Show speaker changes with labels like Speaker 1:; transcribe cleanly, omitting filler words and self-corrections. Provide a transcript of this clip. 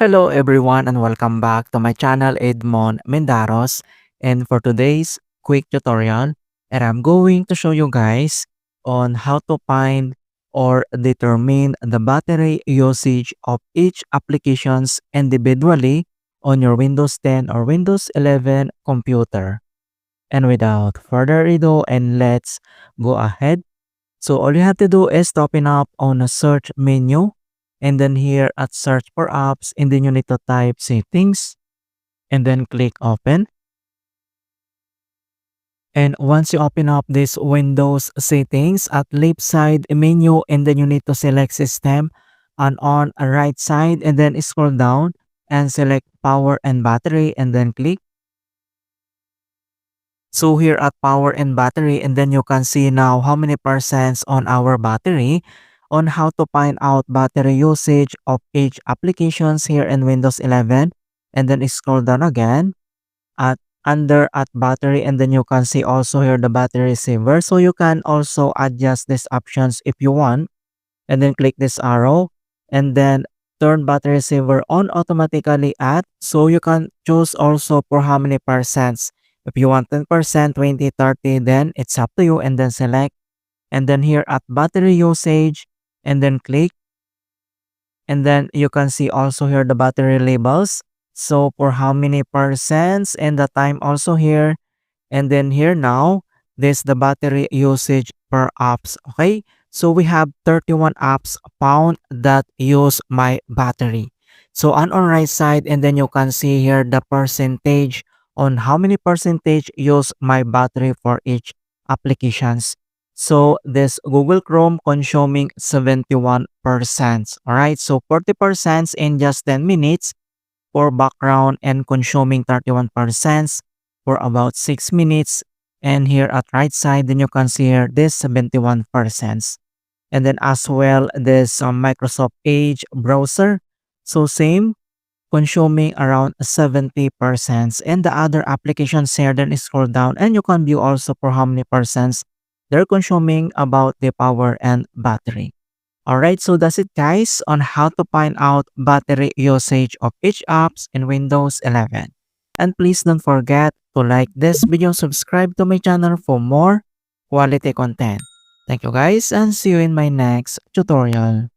Speaker 1: Hello everyone and welcome back to my channel Edmund Mindaros, and for today's quick tutorial, and I'm going to show you guys on how to find or determine the battery usage of each applications individually on your Windows 10 or Windows 11 computer. And without further ado, and let's go ahead. So all you have to do is to open up on a search menu, and then here at search for apps, and then you need to type settings and then click open. And once you open up this Windows settings at left side menu, and then you need to select system, and on a right side, and then scroll down and select power and battery, and then click. So here at power and battery, and then you can see now how many percents on our battery, on how to find out battery usage of each applications here in Windows 11. And then scroll down again at under at battery, and then you can see also here the battery saver. So you can also adjust these options if you want, and then click this arrow and then turn battery saver on automatically at, so you can choose also for how many percents. If you want 10%, 20, 30, then it's up to you, and then select, and then here at battery usage, and then click, and then you can see also here the battery labels. So for how many percents and the time also here, and then here now, this the battery usage per apps. Okay, so we have 31 apps found that use my battery. So on right side, and then you can see here the percentage on how many percentage use my battery for each applications. So this Google Chrome consuming 71%. All right, so 40% in just 10 minutes for background, and consuming 31% for about 6 minutes. And here at right side, then you can see here this 71%. And then as well this Microsoft Edge browser. So same, consuming around 70%. And the other applications here, then scroll down and you can view also for how many percents they're consuming about the power and battery. Alright, so that's it guys on how to find out battery usage of each apps in Windows 11. And please don't forget to like this video, subscribe to my channel for more quality content. Thank you guys, and see you in my next tutorial.